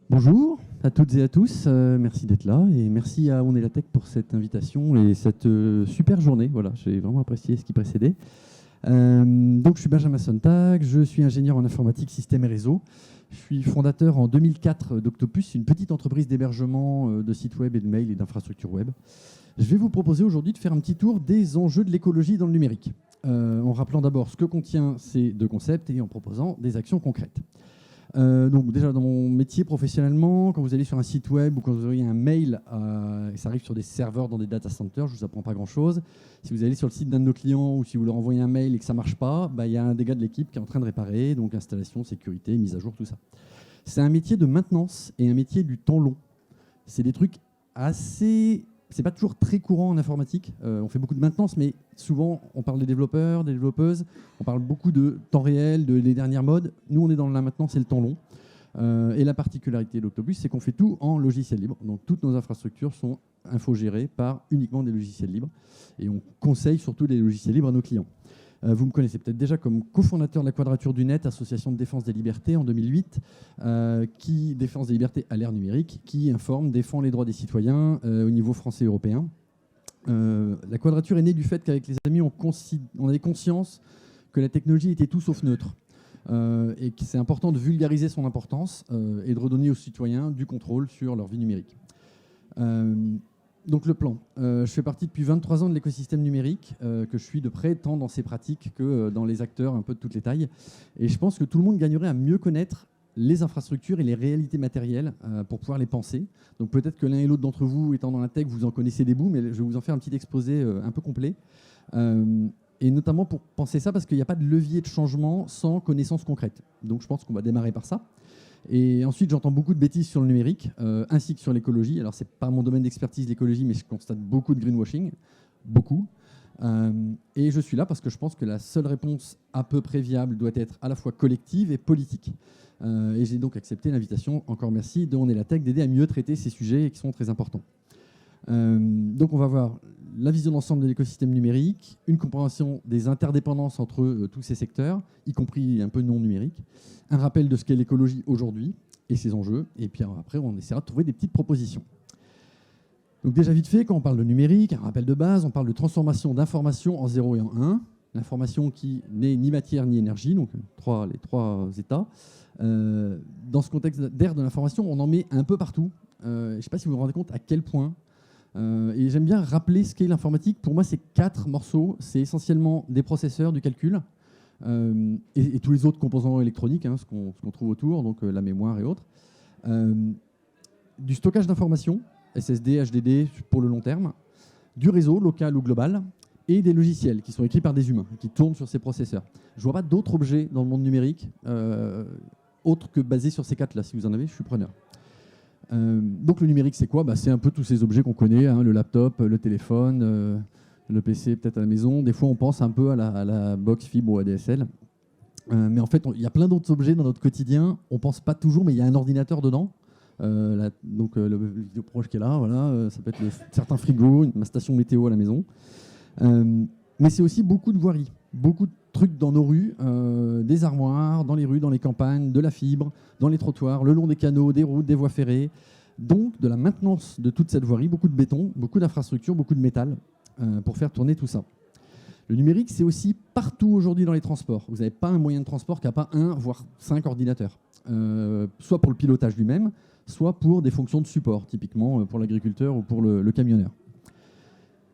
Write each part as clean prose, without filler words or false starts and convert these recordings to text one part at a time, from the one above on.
Bonjour à toutes et à tous, merci d'être là et merci à On est la Tech pour cette invitation et cette super journée. Voilà, j'ai vraiment apprécié ce qui précédait. Donc je suis Benjamin Sontag, je suis ingénieur en informatique, système et réseau. Je suis fondateur en 2004 d'Octopus, une petite entreprise d'hébergement de sites web et de mail et d'infrastructures web. Je vais vous proposer aujourd'hui de faire un petit tour des enjeux de l'écologie dans le numérique, en rappelant d'abord ce que contient ces deux concepts et en proposant des actions concrètes. Donc déjà dans mon métier professionnellement, quand vous allez sur un site web ou quand vous envoyez un mail, et ça arrive sur des serveurs dans des data centers, je ne vous apprends pas grand-chose. Si vous allez sur le site d'un de nos clients ou si vous leur envoyez un mail et que ça ne marche pas, il y a un des gars de l'équipe qui est en train de réparer, donc installation, sécurité, mise à jour, tout ça. C'est un métier de maintenance et un métier du temps long. C'est des trucs assez... C'est pas toujours très courant en informatique. On fait beaucoup de maintenance, mais souvent, on parle des développeurs, des développeuses. On parle beaucoup de temps réel, des dernières modes. Nous, on est dans la maintenance et le temps long. Et la particularité d'Octopus, c'est qu'on fait tout en logiciel libre. Donc, toutes nos infrastructures sont infogérées par uniquement des logiciels libres. Et on conseille surtout des logiciels libres à nos clients. Vous me connaissez peut-être déjà comme cofondateur de la Quadrature du Net, association de défense des libertés en 2008, qui défense des libertés à l'ère numérique, qui informe, défend les droits des citoyens au niveau français et européen. La Quadrature est née du fait qu'avec les amis, on avait conscience que la technologie était tout sauf neutre. Et que c'est important de vulgariser son importance et de redonner aux citoyens du contrôle sur leur vie numérique. Donc le plan. Je fais partie depuis 23 ans de l'écosystème numérique, que je suis de près, tant dans ses pratiques que dans les acteurs un peu de toutes les tailles. Et je pense que tout le monde gagnerait à mieux connaître les infrastructures et les réalités matérielles pour pouvoir les penser. Donc peut-être que l'un et l'autre d'entre vous, étant dans la tech, vous en connaissez des bouts, mais je vais vous en faire un petit exposé un peu complet. Et notamment pour penser ça, parce qu'il n'y a pas de levier de changement sans connaissance concrète. Donc je pense qu'on va démarrer par ça. Et ensuite, j'entends beaucoup de bêtises sur le numérique, ainsi que sur l'écologie. Alors, ce n'est pas mon domaine d'expertise, l'écologie, mais je constate beaucoup de greenwashing, beaucoup. Et je suis là parce que je pense que la seule réponse à peu près viable doit être à la fois collective et politique. Et j'ai donc accepté l'invitation, encore merci, de On est la Tech, d'aider à mieux traiter ces sujets qui sont très importants. Donc, on va voir la vision d'ensemble de l'écosystème numérique, une compréhension des interdépendances entre tous ces secteurs, y compris un peu non numérique, un rappel de ce qu'est l'écologie aujourd'hui et ses enjeux, et puis après, on essaiera de trouver des petites propositions. Donc déjà vite fait, quand on parle de numérique, un rappel de base, on parle de transformation d'information en 0 et en 1, l'information qui n'est ni matière ni énergie, donc les trois états. Dans ce contexte d'ère de l'information, on en met un peu partout. Je ne sais pas si vous vous rendez compte à quel point. Et j'aime bien rappeler ce qu'est l'informatique. Pour moi, c'est 4 morceaux. C'est essentiellement des processeurs, du calcul, et tous les autres composants électroniques, ce qu'on trouve autour, donc la mémoire et autres. Du stockage d'informations, SSD, HDD pour le long terme, du réseau local ou global, et des logiciels qui sont écrits par des humains, qui tournent sur ces processeurs. Je ne vois pas d'autres objets dans le monde numérique, autres que basés sur ces 4-là. Si vous en avez, je suis preneur. Donc le numérique, c'est quoi ? C'est un peu tous ces objets qu'on connaît, le laptop, le téléphone, le PC peut-être à la maison. Des fois, on pense un peu à la box fibre ou ADSL. Mais en fait, il y a plein d'autres objets dans notre quotidien. On ne pense pas toujours, mais il y a un ordinateur dedans. Donc le vidéoproche qui est là, voilà, ça peut être certains frigos, ma station météo à la maison. Mais c'est aussi beaucoup de voiries, beaucoup de trucs dans nos rues, des armoires, dans les rues, dans les campagnes, de la fibre, dans les trottoirs, le long des canaux, des routes, des voies ferrées. Donc de la maintenance de toute cette voirie, beaucoup de béton, beaucoup d'infrastructures, beaucoup de métal pour faire tourner tout ça. Le numérique, c'est aussi partout aujourd'hui dans les transports. Vous n'avez pas un moyen de transport qui n'a pas 1, voire 5 ordinateurs. Soit pour le pilotage lui-même, soit pour des fonctions de support, typiquement pour l'agriculteur ou pour le camionneur.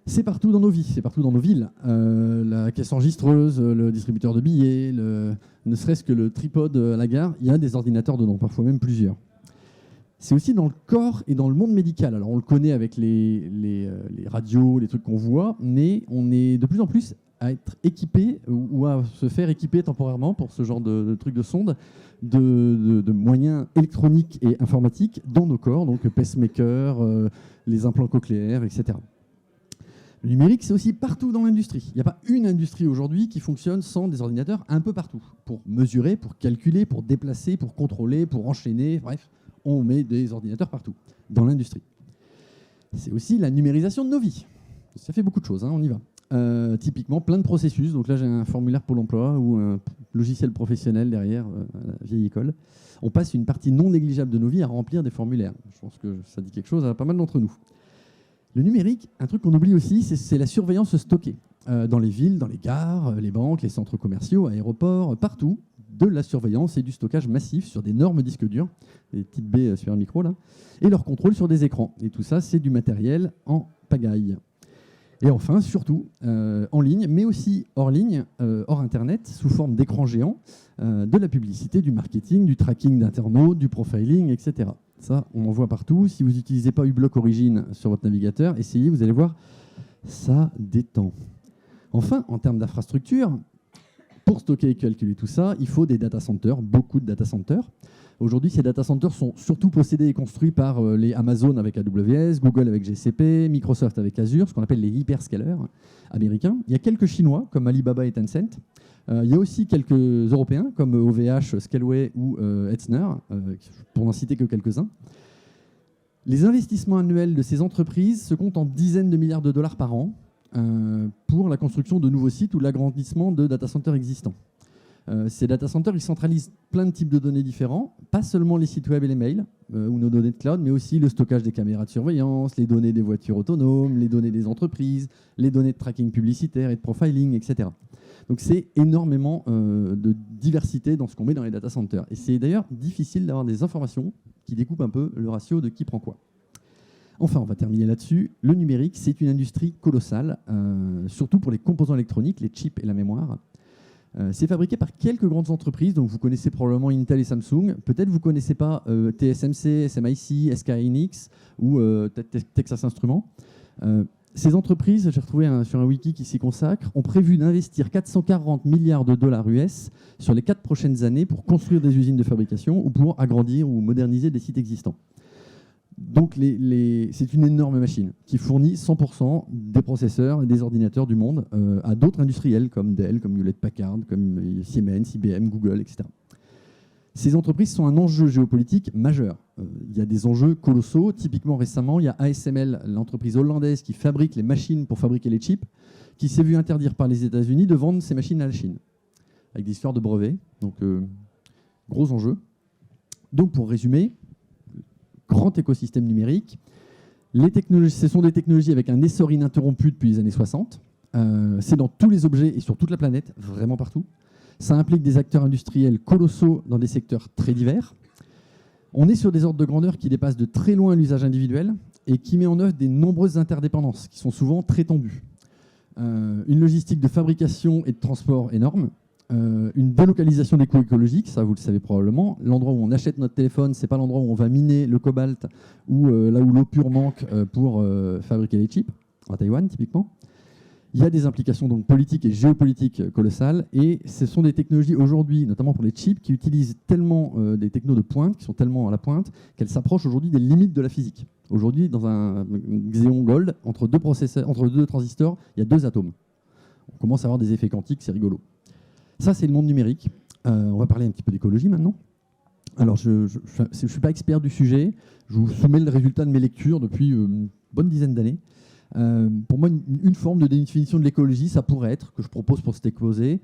C'est partout dans nos vies, c'est partout dans nos villes. La caisse enregistreuse, le distributeur de billets, ne serait-ce que le tripode à la gare, il y a des ordinateurs dedans, parfois même plusieurs. C'est aussi dans le corps et dans le monde médical. Alors on le connaît avec les radios, les trucs qu'on voit, mais on est de plus en plus à être équipé ou à se faire équiper temporairement pour ce genre de trucs de sonde, de moyens électroniques et informatiques dans nos corps, donc pacemaker, les implants cochléaires, etc. Le numérique, c'est aussi partout dans l'industrie. Il n'y a pas une industrie aujourd'hui qui fonctionne sans des ordinateurs un peu partout. Pour mesurer, pour calculer, pour déplacer, pour contrôler, pour enchaîner, bref, on met des ordinateurs partout, dans l'industrie. C'est aussi la numérisation de nos vies. Ça fait beaucoup de choses, on y va. typiquement plein de processus. Donc là, j'ai un formulaire Pôle emploi ou un logiciel professionnel derrière, à la vieille école. On passe une partie non négligeable de nos vies à remplir des formulaires. Je pense que ça dit quelque chose à pas mal d'entre nous. Le numérique, un truc qu'on oublie aussi, c'est la surveillance stockée. Dans les villes, dans les gares, les banques, les centres commerciaux, aéroports, partout, de la surveillance et du stockage massif sur d'énormes disques durs, des petites baies sur un micro là, et leur contrôle sur des écrans. Et tout ça, c'est du matériel en pagaille. Et enfin, surtout, en ligne, mais aussi hors ligne, hors Internet, sous forme d'écran géant, de la publicité, du marketing, du tracking d'internautes, du profiling, etc. Ça, on en voit partout. Si vous n'utilisez pas uBlock Origin sur votre navigateur, essayez, vous allez voir, ça détend. Enfin, en termes d'infrastructure, pour stocker et calculer tout ça, il faut des data centers, beaucoup de data centers. Aujourd'hui, ces data centers sont surtout possédés et construits par les Amazon avec AWS, Google avec GCP, Microsoft avec Azure, ce qu'on appelle les hyperscalers américains. Il y a quelques Chinois comme Alibaba et Tencent. Il y a aussi quelques Européens comme OVH, Scaleway ou Hetzner, pour n'en citer que quelques-uns. Les investissements annuels de ces entreprises se comptent en dizaines de milliards de dollars par an pour la construction de nouveaux sites ou l'agrandissement de data centers existants. Ces data centers, ils centralisent plein de types de données différents, pas seulement les sites web et les mails ou nos données de cloud, mais aussi le stockage des caméras de surveillance, les données des voitures autonomes, les données des entreprises, les données de tracking publicitaire et de profiling, etc. Donc c'est énormément de diversité dans ce qu'on met dans les data centers. Et c'est d'ailleurs difficile d'avoir des informations qui découpent un peu le ratio de qui prend quoi. Enfin, on va terminer là-dessus. Le numérique, c'est une industrie colossale, surtout pour les composants électroniques, les chips et la mémoire. C'est fabriqué par quelques grandes entreprises, donc vous connaissez probablement Intel et Samsung. Peut-être vous ne connaissez pas TSMC, SMIC, SK Hynix ou Texas Instruments. Ces entreprises, j'ai retrouvé sur un wiki qui s'y consacre, ont prévu d'investir 440 milliards de dollars US sur les 4 prochaines années pour construire des usines de fabrication ou pour agrandir ou moderniser des sites existants. Donc c'est une énorme machine qui fournit 100% des processeurs et des ordinateurs du monde à d'autres industriels comme Dell, comme Hewlett-Packard, comme Siemens, IBM, Google, etc. Ces entreprises sont un enjeu géopolitique majeur. Il y a des enjeux colossaux. Typiquement récemment, il y a ASML, l'entreprise hollandaise qui fabrique les machines pour fabriquer les chips, qui s'est vu interdire par les États-Unis de vendre ces machines à la Chine, avec des histoires de brevets. Donc gros enjeu. Donc pour résumer, grand écosystème numérique. Ce sont des technologies avec un essor ininterrompu depuis les années 60. C'est dans tous les objets et sur toute la planète, vraiment partout. Ça implique des acteurs industriels colossaux dans des secteurs très divers. On est sur des ordres de grandeur qui dépassent de très loin l'usage individuel et qui met en œuvre des nombreuses interdépendances qui sont souvent très tendues. Une logistique de fabrication et de transport énorme. Une délocalisation des coûts écologiques, ça vous le savez probablement. L'endroit où on achète notre téléphone, ce n'est pas l'endroit où on va miner le cobalt ou là où l'eau pure manque pour fabriquer les chips, à Taïwan typiquement. Il y a des implications donc politiques et géopolitiques colossales et ce sont des technologies aujourd'hui, notamment pour les chips, qui utilisent tellement des technos de pointe, qui sont tellement à la pointe, qu'elles s'approchent aujourd'hui des limites de la physique. Aujourd'hui, dans un Xeon Gold, entre deux transistors, il y a 2 atomes. On commence à avoir des effets quantiques, c'est rigolo. Ça, c'est le monde numérique. On va parler un petit peu d'écologie maintenant. Alors, je ne suis pas expert du sujet. Je vous soumets le résultat de mes lectures depuis une bonne dizaine d'années. Pour moi, une forme de définition de l'écologie, ça pourrait être, que je propose pour cet exposé,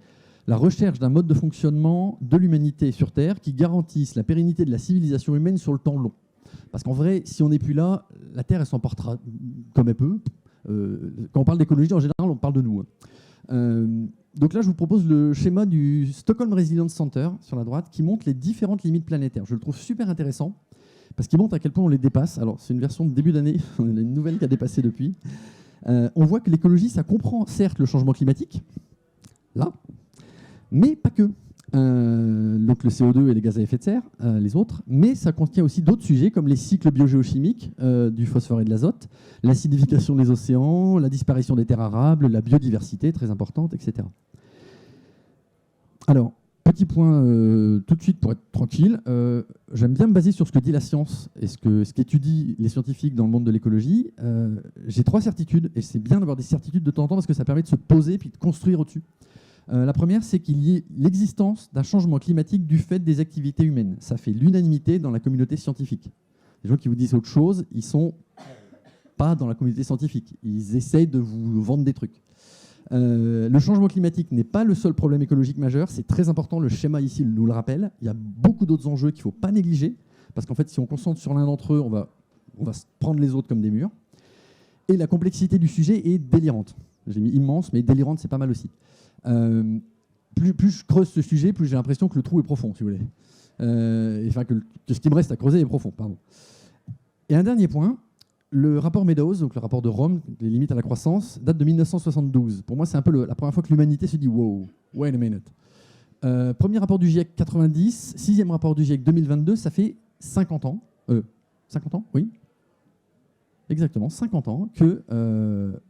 la recherche d'un mode de fonctionnement de l'humanité sur Terre qui garantisse la pérennité de la civilisation humaine sur le temps long. Parce qu'en vrai, si on n'est plus là, la Terre, elle s'emportera comme elle peut. Quand on parle d'écologie, en général, on parle de nous. Donc là, je vous propose le schéma du Stockholm Resilience Center sur la droite qui montre les différentes limites planétaires. Je le trouve super intéressant parce qu'il montre à quel point on les dépasse. Alors, c'est une version de début d'année, on a une nouvelle qui a dépassé depuis. On voit que l'écologie, ça comprend certes le changement climatique, là, mais pas que. Donc le CO2 et les gaz à effet de serre, les autres, mais ça contient aussi d'autres sujets comme les cycles biogéochimiques du phosphore et de l'azote, l'acidification des océans, la disparition des terres arables, la biodiversité très importante, etc. Alors, petit point tout de suite pour être tranquille, j'aime bien me baser sur ce que dit la science et ce qu'étudient les scientifiques dans le monde de l'écologie. J'ai 3 certitudes et c'est bien d'avoir des certitudes de temps en temps parce que ça permet de se poser puis de construire au-dessus. La première, c'est qu'il y ait l'existence d'un changement climatique du fait des activités humaines. Ça fait l'unanimité dans la communauté scientifique. Les gens qui vous disent autre chose, ils ne sont pas dans la communauté scientifique. Ils essayent de vous vendre des trucs. Le changement climatique n'est pas le seul problème écologique majeur, c'est très important, le schéma ici nous le rappelle. Il y a beaucoup d'autres enjeux qu'il ne faut pas négliger, parce qu'en fait, si on concentre sur l'un d'entre eux, on va se prendre les autres comme des murs. Et la complexité du sujet est délirante. J'ai mis immense, mais délirante, c'est pas mal aussi. Plus je creuse ce sujet, plus j'ai l'impression que le trou est profond, si vous voulez. Enfin, que ce qui me reste à creuser est profond, pardon. Et un dernier point, le rapport Meadows, donc le rapport de Rome, les limites à la croissance, date de 1972. Pour moi, c'est un peu la première fois que l'humanité se dit « wow, wait a minute ». Premier rapport du GIEC 90, sixième rapport du GIEC 2022, ça fait 50 ans. 50 ans, oui. Exactement, 50 ans que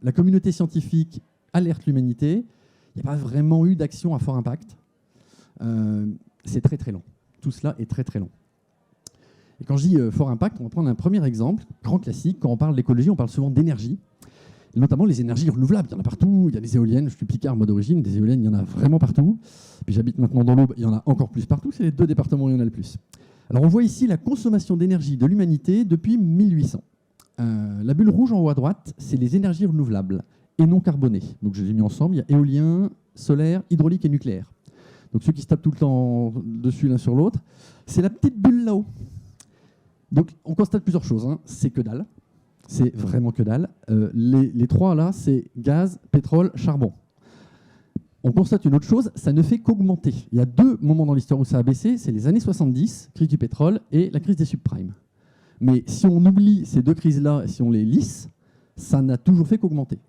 la communauté scientifique alerte l'humanité. Il n'y a pas vraiment eu d'action à fort impact. C'est très très lent. Tout cela est très très lent. Et quand je dis fort impact, on va prendre un premier exemple, grand classique. Quand on parle d'écologie, on parle souvent d'énergie, notamment les énergies renouvelables. Il y en a partout. Il y a des éoliennes. Je suis picard, moi d'origine. Des éoliennes, il y en a vraiment partout. Puis j'habite maintenant dans l'Aube. Il y en a encore plus partout. C'est les deux départements où il y en a le plus. Alors on voit ici la consommation d'énergie de l'humanité depuis 1800. La bulle rouge en haut à droite, c'est les énergies renouvelables et non carbonées. Donc je les ai mis ensemble. Il y a éolien, solaire, hydraulique et nucléaire. Donc ceux qui se tapent tout le temps dessus l'un sur l'autre, c'est la petite bulle là-haut. Donc on constate plusieurs choses. C'est que dalle. C'est vraiment que dalle. Les trois là, c'est gaz, pétrole, charbon. On constate une autre chose, ça ne fait qu'augmenter. Il y a deux moments dans l'histoire où ça a baissé, c'est les années 70, crise du pétrole, et la crise des subprimes. Mais si on oublie ces deux crises-là, si on les lisse, ça n'a toujours fait qu'augmenter.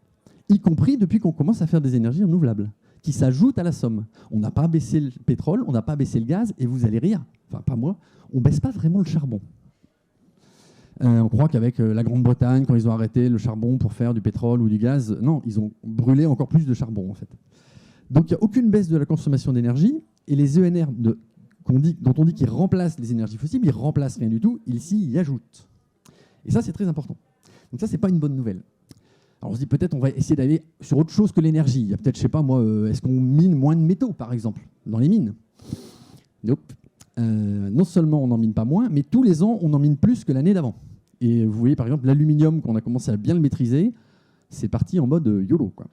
Y compris depuis qu'on commence à faire des énergies renouvelables, qui s'ajoutent à la somme. On n'a pas baissé le pétrole, on n'a pas baissé le gaz, et vous allez rire, enfin pas moi, on ne baisse pas vraiment le charbon. On croit qu'avec la Grande-Bretagne, quand ils ont arrêté le charbon pour faire du pétrole ou du gaz, non, ils ont brûlé encore plus de charbon en fait. Donc il n'y a aucune baisse de la consommation d'énergie, et les ENR dont on dit qu'ils remplacent les énergies fossiles, ils ne remplacent rien du tout, ils s'y ajoutent. Et ça, c'est très important. Donc ça, ce n'est pas une bonne nouvelle. Alors on se dit peut-être on va essayer d'aller sur autre chose que l'énergie. Il y a peut-être, je ne sais pas moi, est-ce qu'on mine moins de métaux, par exemple, dans les mines? Nope. Non seulement on n'en mine pas moins, mais tous les ans, on en mine plus que l'année d'avant. Et vous voyez, par exemple, l'aluminium, qu'on a commencé à bien le maîtriser, c'est parti en mode YOLO, quoi.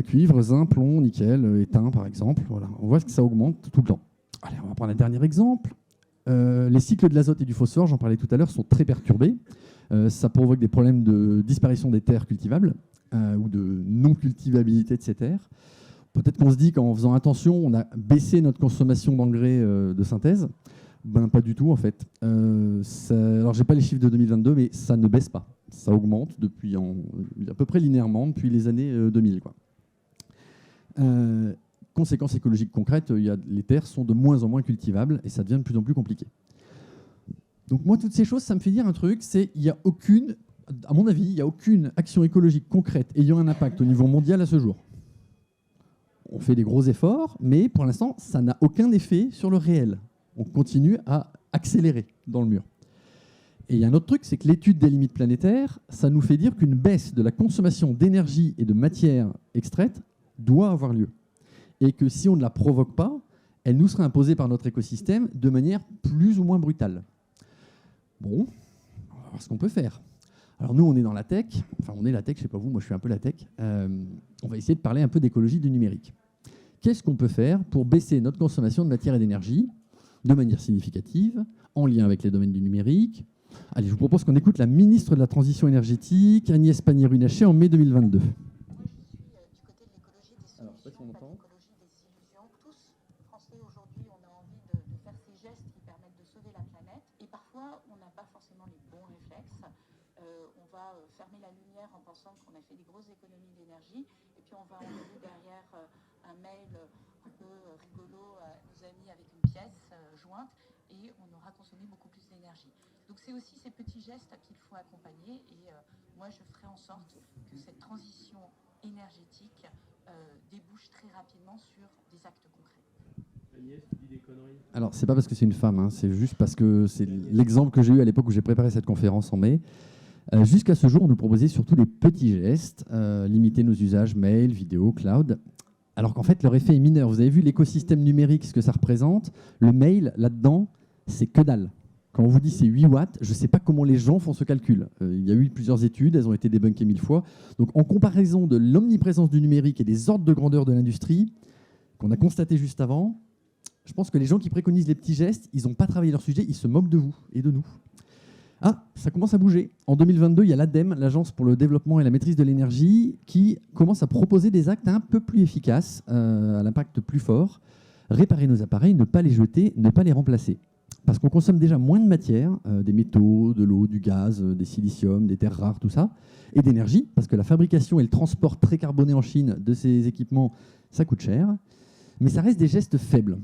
Cuivre, zinc, plomb, nickel, étain par exemple. Voilà. On voit que ça augmente tout le temps. Allez, on va prendre un dernier exemple. Les cycles de l'azote et du phosphore, j'en parlais tout à l'heure, sont très perturbés. Ça provoque des problèmes de disparition des terres cultivables ou de non-cultivabilité de ces terres. Peut-être qu'on se dit qu'en faisant attention, on a baissé notre consommation d'engrais de synthèse. Ben, pas du tout en fait. Alors, j'ai pas les chiffres de 2022, mais ça ne baisse pas. Ça augmente depuis à peu près linéairement depuis les années 2000. Quoi. Conséquences écologiques concrètes, les terres sont de moins en moins cultivables et ça devient de plus en plus compliqué. Donc moi, toutes ces choses, ça me fait dire un truc, c'est il y a aucune, à mon avis, il n'y a aucune action écologique concrète ayant un impact au niveau mondial à ce jour. On fait des gros efforts, mais pour l'instant, ça n'a aucun effet sur le réel. On continue à accélérer dans le mur. Et il y a un autre truc, c'est que l'étude des limites planétaires, ça nous fait dire qu'une baisse de la consommation d'énergie et de matières extraites doit avoir lieu. Et que si on ne la provoque pas, elle nous sera imposée par notre écosystème de manière plus ou moins brutale. Bon, on va voir ce qu'on peut faire. Alors nous, on est dans la tech. Enfin, on est la tech, je ne sais pas vous, moi je suis un peu la tech. On va essayer de parler un peu d'écologie du numérique. Qu'est-ce qu'on peut faire pour baisser notre consommation de matière et d'énergie de manière significative, en lien avec les domaines du numérique? Allez, je vous propose qu'on écoute la ministre de la Transition énergétique, Agnès Pannier-Runacher, en mai 2022. Moi, je suis du côté de l'écologie des solutions, pas l'écologie des illusions. Tous, Français, aujourd'hui, on a envie de faire ces gestes qui permettent de sauver la planète. Et parfois, on n'a pas forcément les bons réflexes. On va fermer la lumière en pensant qu'on a fait des grosses économies d'énergie. Et puis, on va envoyer derrière un mail un peu rigolo à nos amis avec une pièce jointe. Et on aura consommé beaucoup plus d'énergie. Donc c'est aussi ces petits gestes qu'il faut accompagner et moi je ferai en sorte que cette transition énergétique débouche très rapidement sur des actes concrets. Agnès, tu dis des conneries. Alors c'est pas parce que c'est une femme, c'est juste parce que c'est l'exemple que j'ai eu à l'époque où j'ai préparé cette conférence en mai. Jusqu'à ce jour, on nous proposait surtout des petits gestes, limiter nos usages mail, vidéo, cloud. Alors qu'en fait, leur effet est mineur. Vous avez vu l'écosystème numérique, ce que ça représente. Le mail, là-dedans, c'est que dalle. Quand on vous dit c'est 8 watts, je ne sais pas comment les gens font ce calcul. Il y a eu plusieurs études, elles ont été débunkées 1000 fois. Donc en comparaison de l'omniprésence du numérique et des ordres de grandeur de l'industrie, qu'on a constaté juste avant, je pense que les gens qui préconisent les petits gestes, ils n'ont pas travaillé leur sujet, ils se moquent de vous et de nous. Ah, ça commence à bouger. En 2022, il y a l'ADEME, l'Agence pour le développement et la maîtrise de l'énergie, qui commence à proposer des actes un peu plus efficaces, à l'impact plus fort. Réparer nos appareils, ne pas les jeter, ne pas les remplacer. Parce qu'on consomme déjà moins de matière, des métaux, de l'eau, du gaz, des siliciums, des terres rares, tout ça, et d'énergie, parce que la fabrication et le transport très carboné en Chine de ces équipements, ça coûte cher. Mais ça reste des gestes faibles.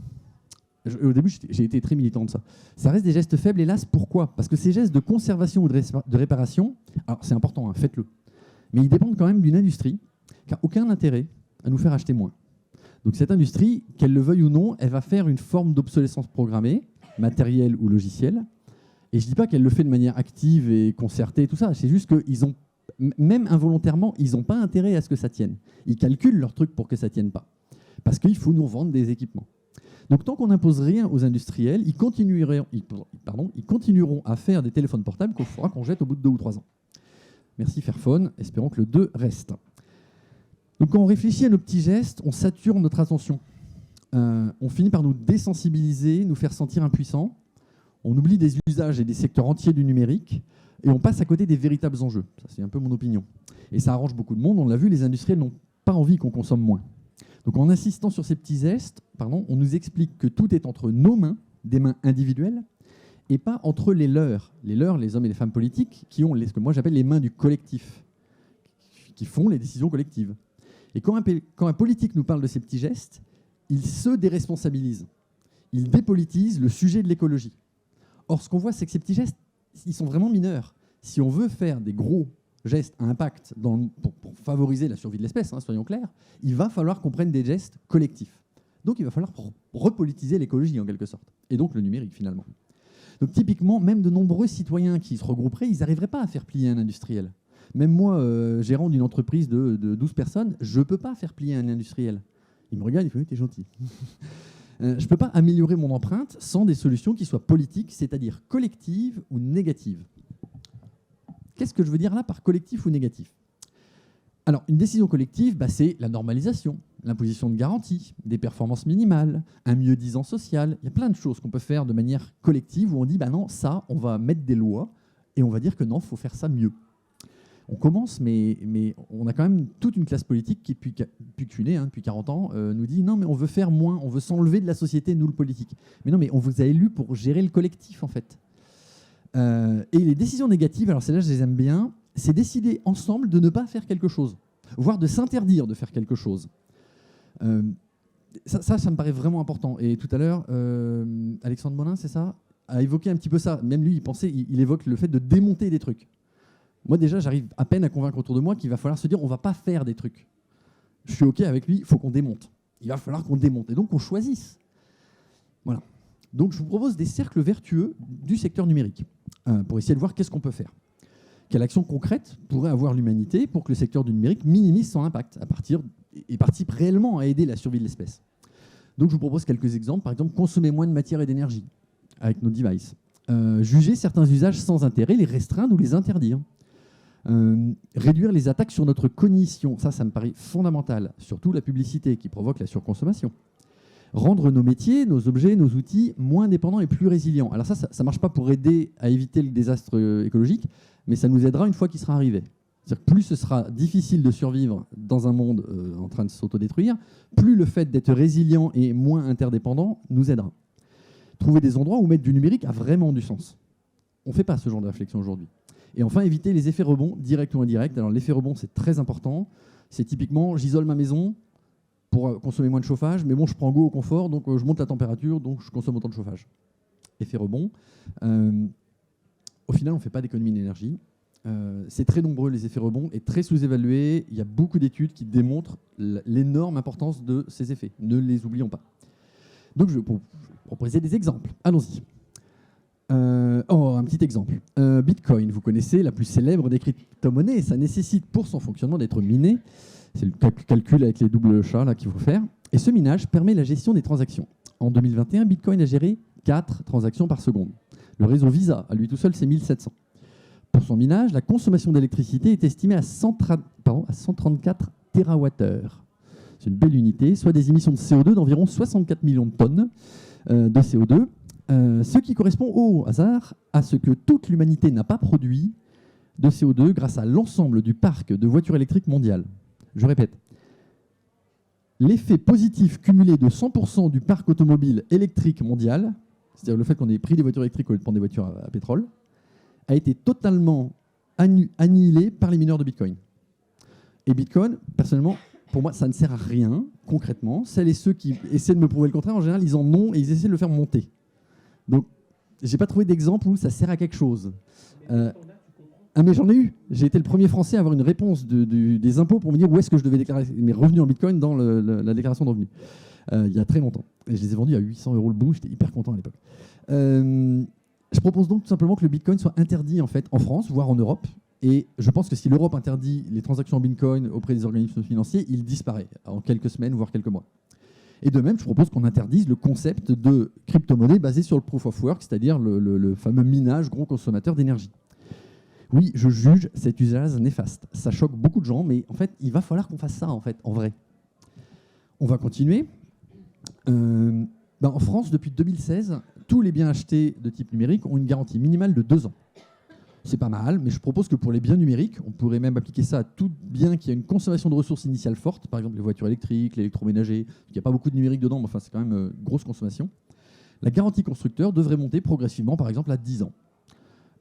Au début, j'ai été très militant de ça. Ça reste des gestes faibles, hélas. Pourquoi ? Parce que ces gestes de conservation ou de réparation, alors c'est important, hein, faites-le, mais ils dépendent quand même d'une industrie qui n'a aucun intérêt à nous faire acheter moins. Donc cette industrie, qu'elle le veuille ou non, elle va faire une forme d'obsolescence programmée, matérielle ou logicielle. Et je ne dis pas qu'elle le fait de manière active et concertée, tout ça. C'est juste qu'ils ont, même involontairement, ils n'ont pas intérêt à ce que ça tienne. Ils calculent leur truc pour que ça ne tienne pas. Parce qu'il faut nous vendre des équipements. Donc tant qu'on n'impose rien aux industriels, ils continueront à faire des téléphones portables qu'il faudra qu'on jette au bout de 2 ou 3 ans. Merci Fairphone, espérons que le 2 reste. Donc quand on réfléchit à nos petits gestes, on sature notre attention. On finit par nous désensibiliser, nous faire sentir impuissants. On oublie des usages et des secteurs entiers du numérique et on passe à côté des véritables enjeux. Ça, c'est un peu mon opinion. Et ça arrange beaucoup de monde. On l'a vu, les industriels n'ont pas envie qu'on consomme moins. Donc en insistant sur ces petits gestes, on nous explique que tout est entre nos mains, des mains individuelles, et pas entre les leurs. Les leurs, les hommes et les femmes politiques, qui ont ce que moi j'appelle les mains du collectif, qui font les décisions collectives. Et quand un politique nous parle de ces petits gestes, il se déresponsabilise. Il dépolitise le sujet de l'écologie. Or, ce qu'on voit, c'est que ces petits gestes, ils sont vraiment mineurs. Si on veut faire des gros gestes à impact pour favoriser la survie de l'espèce, hein, soyons clairs, il va falloir qu'on prenne des gestes collectifs. Donc, il va falloir repolitiser l'écologie, en quelque sorte. Et donc, le numérique, finalement. Donc, typiquement, même de nombreux citoyens qui se regrouperaient, ils n'arriveraient pas à faire plier un industriel. Même moi, gérant d'une entreprise de 12 personnes, je ne peux pas faire plier un industriel. Il me regarde, il fait « Oui, t'es gentil ». Je ne peux pas améliorer mon empreinte sans des solutions qui soient politiques, c'est-à-dire collectives ou négatives. Qu'est-ce que je veux dire là par collectif ou négatif ? Alors, une décision collective, c'est la normalisation, l'imposition de garanties, des performances minimales, un mieux-disant social. Il y a plein de choses qu'on peut faire de manière collective où on dit non, ça, on va mettre des lois et on va dire que non, il faut faire ça mieux. On commence, mais on a quand même toute une classe politique qui, depuis que je suis né, depuis 40 ans, nous dit non, mais on veut faire moins, on veut s'enlever de la société, nous, le politique. Mais non, mais on vous a élu pour gérer le collectif, en fait. Et les décisions négatives, alors celles-là, je les aime bien, c'est décider ensemble de ne pas faire quelque chose, voire de s'interdire de faire quelque chose. Ça me paraît vraiment important. Et tout à l'heure, Alexandre Molin, c'est ça, a évoqué un petit peu ça. Même lui, il évoque le fait de démonter des trucs. Moi, déjà, j'arrive à peine à convaincre autour de moi qu'il va falloir se dire on ne va pas faire des trucs. Je suis OK avec lui, il faut qu'on démonte. Il va falloir qu'on démonte. Et donc, qu'on choisisse. Voilà. Donc, je vous propose des cercles vertueux du secteur numérique pour essayer de voir qu'est-ce qu'on peut faire. Quelle action concrète pourrait avoir l'humanité pour que le secteur du numérique minimise son impact et participe réellement à aider la survie de l'espèce. Donc, je vous propose quelques exemples. Par exemple, consommer moins de matière et d'énergie avec nos devices. Juger certains usages sans intérêt, les restreindre ou les interdire. Réduire les attaques sur notre cognition, ça me paraît fondamental, surtout la publicité qui provoque la surconsommation. Rendre nos métiers, nos objets, nos outils moins dépendants et plus résilients. Alors ça ne marche pas pour aider à éviter le désastre écologique, mais ça nous aidera une fois qu'il sera arrivé. C'est-à-dire que plus ce sera difficile de survivre dans un monde en train de s'autodétruire, plus le fait d'être résilient et moins interdépendant nous aidera. Trouver des endroits où mettre du numérique a vraiment du sens. On ne fait pas ce genre de réflexion aujourd'hui. Et enfin, éviter les effets rebonds, directs ou indirects. Alors, l'effet rebond, c'est très important. C'est typiquement, j'isole ma maison pour consommer moins de chauffage, mais bon, je prends goût au confort, donc je monte la température, donc je consomme autant de chauffage. Effet rebond. Au final, on ne fait pas d'économie d'énergie. C'est très nombreux, les effets rebonds, et très sous-évalués. Il y a beaucoup d'études qui démontrent l'énorme importance de ces effets. Ne les oublions pas. Donc, je vais vous proposer des exemples. Allons-y. Un petit exemple. Bitcoin, vous connaissez, la plus célèbre des crypto-monnaies. Ça nécessite pour son fonctionnement d'être miné. C'est le calcul avec les doubles chats qu'il faut faire. Et ce minage permet la gestion des transactions. En 2021, Bitcoin a géré 4 transactions par seconde. Le réseau Visa, à lui tout seul, c'est 1700. Pour son minage, la consommation d'électricité est estimée à 134 TWh. C'est une belle unité, soit des émissions de CO2 d'environ 64 millions de tonnes de CO2, ce qui correspond au hasard à ce que toute l'humanité n'a pas produit de CO2 grâce à l'ensemble du parc de voitures électriques mondial. Je répète, l'effet positif cumulé de 100% du parc automobile électrique mondial, c'est-à-dire le fait qu'on ait pris des voitures électriques au lieu de prendre des voitures à pétrole, a été totalement annihilé par les mineurs de Bitcoin. Et Bitcoin, personnellement, pour moi, ça ne sert à rien, concrètement. Celles et ceux qui essaient de me prouver le contraire, en général, ils en ont et ils essaient de le faire monter. Donc, je n'ai pas trouvé d'exemple où ça sert à quelque chose. Mais j'en ai eu. J'ai été le premier Français à avoir une réponse des impôts pour me dire où est-ce que je devais déclarer mes revenus en Bitcoin dans la déclaration de revenus. Il y a très longtemps. Et je les ai vendus à 800 € le bout. J'étais hyper content à l'époque. Je propose donc tout simplement que le Bitcoin soit interdit en fait en France, voire en Europe. Et je pense que si l'Europe interdit les transactions en Bitcoin auprès des organismes financiers, il disparaît en quelques semaines, voire quelques mois. Et de même, je propose qu'on interdise le concept de crypto-monnaie basée sur le proof of work, c'est-à-dire le fameux minage gros consommateur d'énergie. Oui, je juge cet usage néfaste. Ça choque beaucoup de gens, mais en fait, il va falloir qu'on fasse ça, en fait, en vrai. On va continuer. En France, depuis 2016, tous les biens achetés de type numérique ont une garantie minimale de 2 ans. C'est pas mal, mais je propose que pour les biens numériques, on pourrait même appliquer ça à tout bien qui a une consommation de ressources initiales forte, par exemple les voitures électriques, l'électroménager, il n'y a pas beaucoup de numérique dedans, mais enfin c'est quand même grosse consommation. La garantie constructeur devrait monter progressivement, par exemple, à 10 ans.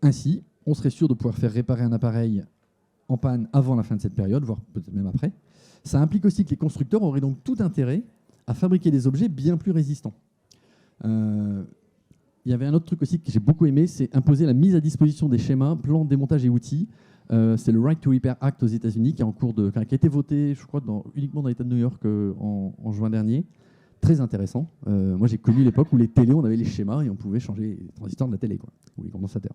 Ainsi, on serait sûr de pouvoir faire réparer un appareil en panne avant la fin de cette période, voire peut-être même après. Ça implique aussi que les constructeurs auraient donc tout intérêt à fabriquer des objets bien plus résistants. Il y avait un autre truc aussi que j'ai beaucoup aimé, c'est imposer la mise à disposition des schémas, plans, démontage et outils. C'est le Right to Repair Act aux États-Unis qui a été voté, je crois, uniquement dans l'État de New York en juin dernier. Très intéressant. Moi, j'ai connu l'époque où les télés, on avait les schémas et on pouvait changer les transistors de la télé, ou les condensateurs.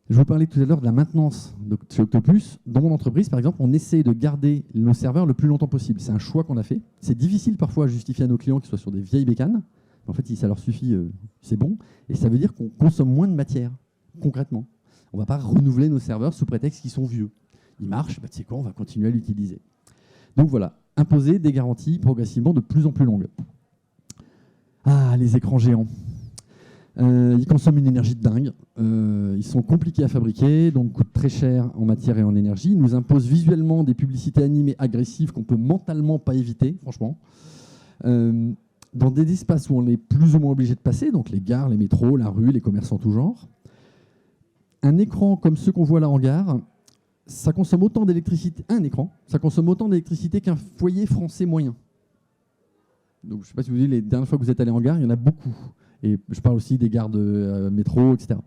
Je vous parlais tout à l'heure de la maintenance chez Octopus. Dans mon entreprise, par exemple, on essaie de garder nos serveurs le plus longtemps possible. C'est un choix qu'on a fait. C'est difficile parfois à justifier à nos clients qu'ils soient sur des vieilles bécanes. En fait, si ça leur suffit, c'est bon. Et ça veut dire qu'on consomme moins de matière, concrètement. On ne va pas renouveler nos serveurs sous prétexte qu'ils sont vieux. Ils marchent, tu sais quoi, on va continuer à l'utiliser. Donc voilà, imposer des garanties progressivement de plus en plus longues. Ah, les écrans géants. Ils consomment une énergie de dingue. Ils sont compliqués à fabriquer, donc coûtent très cher en matière et en énergie. Ils nous imposent visuellement des publicités animées agressives qu'on ne peut mentalement pas éviter, franchement. Dans des espaces où on est plus ou moins obligé de passer, donc les gares, les métros, la rue, les commerces en tout genre. Un écran comme ceux qu'on voit là en gare, ça consomme autant d'électricité, ça consomme autant d'électricité qu'un foyer français moyen. Donc je ne sais pas si vous voyez, les dernières fois que vous êtes allé en gare, il y en a beaucoup. Et je parle aussi des gares de métro, etc.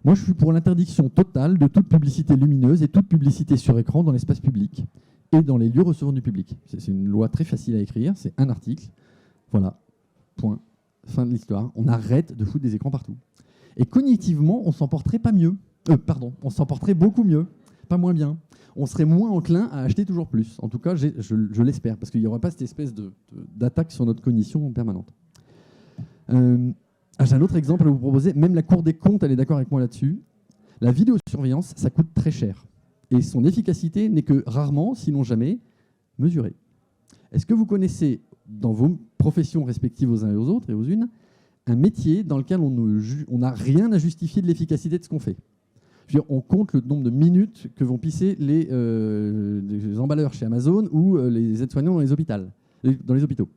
Moi, je suis pour l'interdiction totale de toute publicité lumineuse et toute publicité sur écran dans l'espace public et dans les lieux recevant du public. C'est une loi très facile à écrire, c'est un article. Voilà, point, fin de l'histoire. On arrête de foutre des écrans partout. Et cognitivement, on s'en porterait pas mieux. On s'en porterait beaucoup mieux, pas moins bien. On serait moins enclin à acheter toujours plus. En tout cas, je l'espère, parce qu'il n'y aura pas cette espèce d'attaque sur notre cognition permanente. J'ai un autre exemple à vous proposer. Même la Cour des comptes, elle est d'accord avec moi là-dessus. La vidéosurveillance, ça coûte très cher. Et son efficacité n'est que rarement, sinon jamais, mesurée. Est-ce que vous connaissez, dans vos professions respectives aux uns et aux autres et aux unes, un métier dans lequel on n'a rien à justifier de l'efficacité de ce qu'on fait? Je veux dire, on compte le nombre de minutes que vont pisser les emballeurs chez Amazon ou les aides-soignants dans les hôpitaux.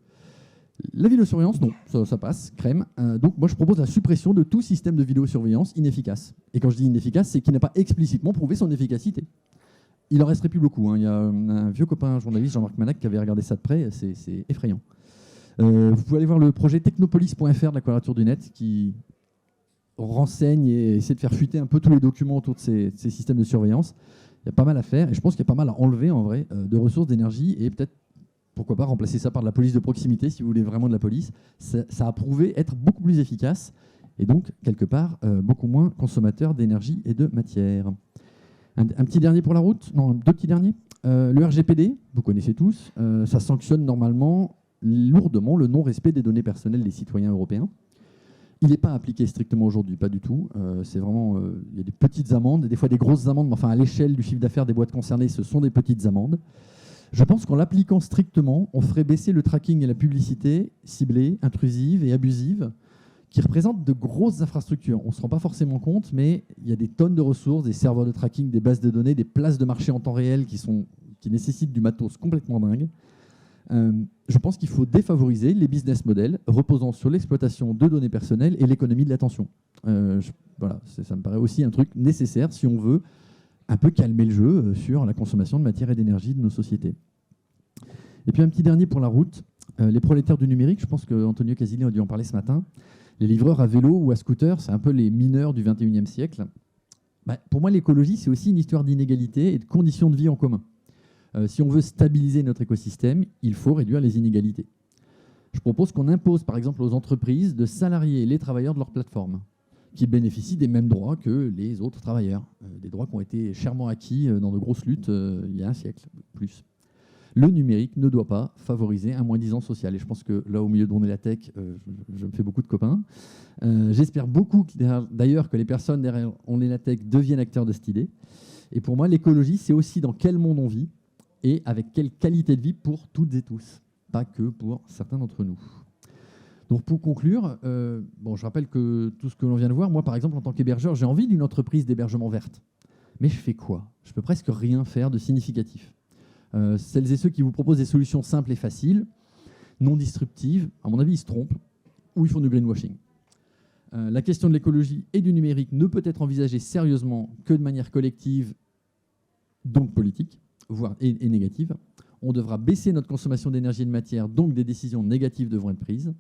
La vidéosurveillance, non, ça passe, crème. Donc moi, je propose la suppression de tout système de vidéosurveillance inefficace. Et quand je dis inefficace, c'est qu'il n'a pas explicitement prouvé son efficacité. Il en resterait plus beaucoup. Il y a un vieux copain journaliste, Jean-Marc Manac, qui avait regardé ça de près. C'est effrayant. Vous pouvez aller voir le projet technopolis.fr de la Quadrature du Net qui renseigne et essaie de faire fuiter un peu tous les documents autour de ces systèmes de surveillance. Il y a pas mal à faire et je pense qu'il y a pas mal à enlever en vrai de ressources d'énergie et peut-être, pourquoi pas, remplacer ça par de la police de proximité si vous voulez vraiment de la police. Ça a prouvé être beaucoup plus efficace et donc, quelque part, beaucoup moins consommateur d'énergie et de matière. Un petit dernier pour la route, non, 2 petits derniers. Le RGPD, vous connaissez tous, ça sanctionne normalement lourdement le non-respect des données personnelles des citoyens européens. Il n'est pas appliqué strictement aujourd'hui, pas du tout. C'est vraiment, il y a des petites amendes, et des fois des grosses amendes, mais enfin à l'échelle du chiffre d'affaires des boîtes concernées, ce sont des petites amendes. Je pense qu'en l'appliquant strictement, on ferait baisser le tracking et la publicité ciblée, intrusive et abusive, qui représentent de grosses infrastructures. On ne se rend pas forcément compte, mais il y a des tonnes de ressources, des serveurs de tracking, des bases de données, des places de marché en temps réel qui nécessitent du matos complètement dingue. Je pense qu'il faut défavoriser les business models reposant sur l'exploitation de données personnelles et l'économie de l'attention. Voilà, ça me paraît aussi un truc nécessaire si on veut un peu calmer le jeu sur la consommation de matière et d'énergie de nos sociétés. Et puis un petit dernier pour la route, les prolétaires du numérique, je pense qu'Antonio Casilli a dû en parler ce matin. Les livreurs à vélo ou à scooter, c'est un peu les mineurs du XXIe siècle. Pour moi, l'écologie, c'est aussi une histoire d'inégalité et de conditions de vie en commun. Si on veut stabiliser notre écosystème, il faut réduire les inégalités. Je propose qu'on impose par exemple aux entreprises de salarier les travailleurs de leur plateforme, qui bénéficient des mêmes droits que les autres travailleurs, des droits qui ont été chèrement acquis dans de grosses luttes il y a un siècle, plus. Le numérique ne doit pas favoriser un moins-disant social. Et je pense que là, au milieu de On est la tech, je me fais beaucoup de copains. J'espère beaucoup d'ailleurs que les personnes derrière On est la tech deviennent acteurs de cette idée. Et pour moi, l'écologie, c'est aussi dans quel monde on vit et avec quelle qualité de vie pour toutes et tous, pas que pour certains d'entre nous. Donc pour conclure, je rappelle que tout ce que l'on vient de voir, moi par exemple en tant qu'hébergeur, j'ai envie d'une entreprise d'hébergement verte. Mais je fais quoi? Je peux presque rien faire de significatif. Celles et ceux qui vous proposent des solutions simples et faciles, non disruptives, à mon avis, ils se trompent ou ils font du greenwashing. La question de l'écologie et du numérique ne peut être envisagée sérieusement que de manière collective, donc politique, voire et négative. On devra baisser notre consommation d'énergie et de matière, donc des décisions négatives devront être prises.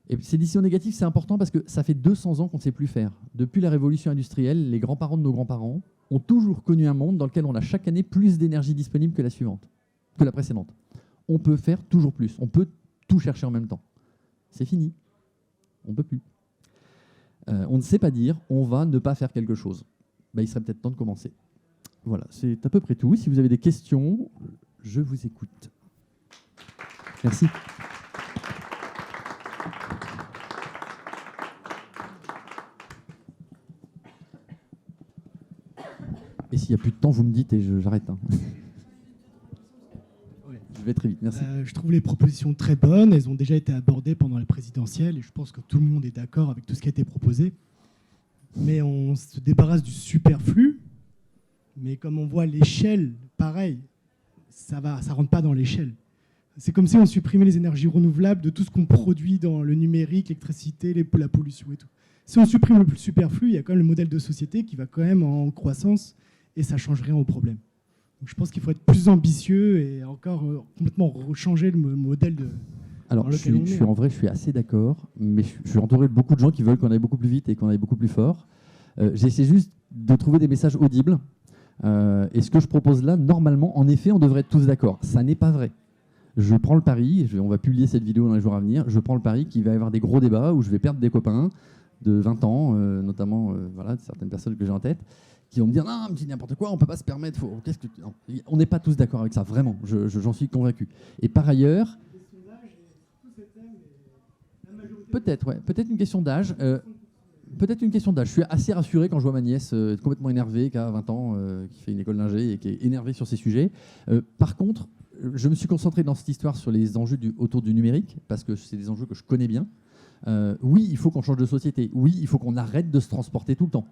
Et ces décisions négatives, c'est important parce que ça fait 200 ans qu'on ne sait plus faire. Depuis la révolution industrielle, les grands-parents de nos grands-parents ont toujours connu un monde dans lequel on a chaque année plus d'énergie disponible que la précédente. On peut faire toujours plus. On peut tout chercher en même temps. C'est fini. On ne peut plus. On ne sait pas dire on va ne pas faire quelque chose. Il serait peut-être temps de commencer. Voilà, c'est à peu près tout. Si vous avez des questions, je vous écoute. Merci. Et s'il n'y a plus de temps, vous me dites et j'arrête. Je vais très vite, merci. Je trouve les propositions très bonnes. Elles ont déjà été abordées pendant la présidentielle et je pense que tout le monde est d'accord avec tout ce qui a été proposé. Mais on se débarrasse du superflu. Mais comme on voit l'échelle, pareil, ça rentre pas dans l'échelle. C'est comme si on supprimait les énergies renouvelables de tout ce qu'on produit dans le numérique, l'électricité, la pollution et tout. Si on supprime le superflu, il y a quand même le modèle de société qui va quand même en croissance et ça ne change rien au problème. Donc je pense qu'il faut être plus ambitieux et encore complètement changer le modèle de... Alors, je suis assez d'accord, mais je suis entouré de beaucoup de gens qui veulent qu'on aille beaucoup plus vite et qu'on aille beaucoup plus fort. J'essaie juste de trouver des messages audibles. Et ce que je propose là, normalement, en effet, on devrait être tous d'accord. Ça n'est pas vrai. Je prends le pari, on va publier cette vidéo dans les jours à venir, je prends le pari qu'il va y avoir des gros débats où je vais perdre des copains de 20 ans, notamment certaines personnes que j'ai en tête, qui vont me dire « Non, mais c'est n'importe quoi, on ne peut pas se permettre. Non. » On n'est pas tous d'accord avec ça, vraiment, j'en suis convaincu. Et par ailleurs... Peut-être une question d'âge. Je suis assez rassuré quand je vois ma nièce être complètement énervée, qui a 20 ans, qui fait une école d'ingé et qui est énervée sur ces sujets. Par contre, je me suis concentré dans cette histoire sur les enjeux autour du numérique, parce que c'est des enjeux que je connais bien. Oui, il faut qu'on change de société. Oui, il faut qu'on arrête de se transporter tout le temps.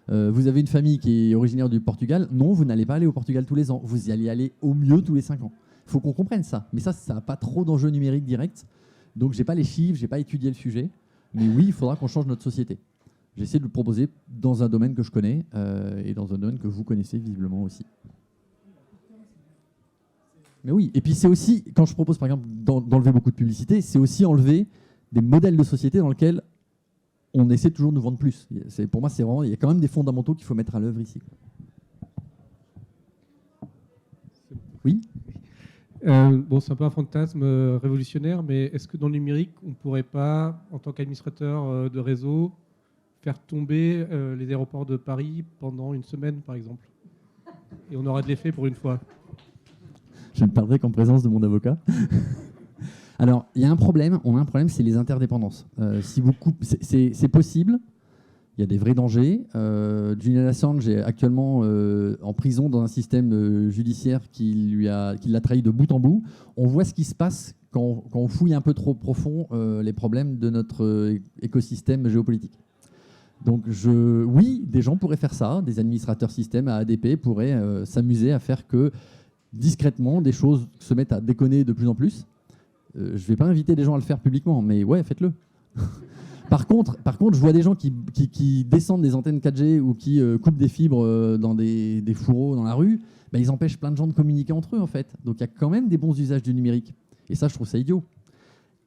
Vous avez une famille qui est originaire du Portugal. Non, vous n'allez pas aller au Portugal tous les ans. Vous y allez aller au mieux tous les 5 ans. Il faut qu'on comprenne ça. Mais ça n'a pas trop d'enjeux numériques directs. Donc, je n'ai pas les chiffres, je n'ai pas étudié le sujet. Mais oui, il faudra qu'on change notre société. J'essaie de le proposer dans un domaine que je connais et dans un domaine que vous connaissez visiblement aussi. Mais oui, et puis c'est aussi, quand je propose par exemple d'enlever beaucoup de publicité, c'est aussi enlever des modèles de société dans lesquels on essaie toujours de nous vendre plus. Pour moi, c'est vraiment, il y a quand même des fondamentaux qu'il faut mettre à l'œuvre ici. Oui. C'est un peu un fantasme révolutionnaire, mais est-ce que dans le numérique, on ne pourrait pas, en tant qu'administrateur de réseau, faire tomber les aéroports de Paris pendant une semaine, par exemple? Et on aura de l'effet pour une fois. Je ne parlerai qu'en présence de mon avocat. Alors, il y a un problème, on a un problème, c'est les interdépendances. C'est possible, il y a des vrais dangers. Julian Assange est actuellement en prison dans un système judiciaire qui l'a trahi de bout en bout. On voit ce qui se passe quand on fouille un peu trop profond les problèmes de notre écosystème géopolitique. Donc oui, des gens pourraient faire ça, des administrateurs système à ADP pourraient s'amuser à faire que discrètement des choses se mettent à déconner de plus en plus. Je ne vais pas inviter des gens à le faire publiquement, mais ouais, faites-le. Par contre, je vois des gens qui descendent des antennes 4G ou qui coupent des fibres dans des fourreaux dans la rue, bah, ils empêchent plein de gens de communiquer entre eux, en fait. Donc il y a quand même des bons usages du numérique. Et ça, je trouve ça idiot.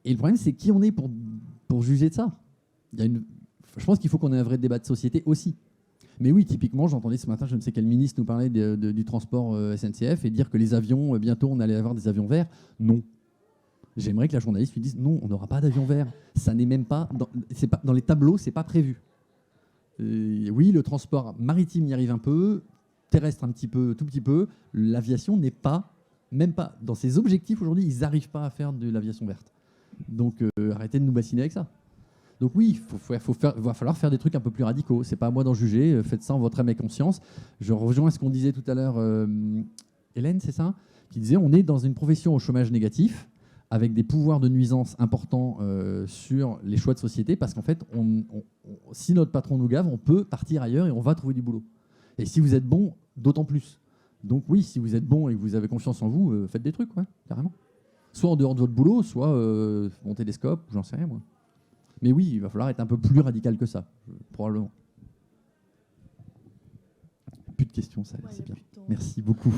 Et le problème, c'est qui on est pour juger de ça. Je pense qu'il faut qu'on ait un vrai débat de société aussi. Mais oui, typiquement, j'entendais ce matin, je ne sais quel ministre nous parlait du transport SNCF et dire que les avions, bientôt, on allait avoir des avions verts. Non. J'aimerais que la journaliste lui dise non, on n'aura pas d'avion vert. Ça n'est même pas dans les tableaux, c'est pas prévu. Oui, le transport maritime y arrive un peu, terrestre un petit peu, tout petit peu. L'aviation n'est pas, même pas dans ses objectifs aujourd'hui, ils n'arrivent pas à faire de l'aviation verte. Donc arrêtez de nous bassiner avec ça. Donc oui, va falloir faire des trucs un peu plus radicaux. C'est pas à moi d'en juger. Faites ça en votre âme et conscience. Je rejoins ce qu'on disait tout à l'heure, Hélène, c'est ça, qui disait on est dans une profession au chômage négatif, avec des pouvoirs de nuisance importants sur les choix de société, parce qu'en fait, si notre patron nous gave, on peut partir ailleurs et on va trouver du boulot. Et si vous êtes bon, d'autant plus. Donc oui, si vous êtes bon et que vous avez confiance en vous, faites des trucs, ouais, carrément. Soit en dehors de votre boulot, soit monter des scopes, j'en sais rien, moi. Mais oui, il va falloir être un peu plus radical que ça, probablement. Plus de questions, ça, c'est bien. Merci beaucoup.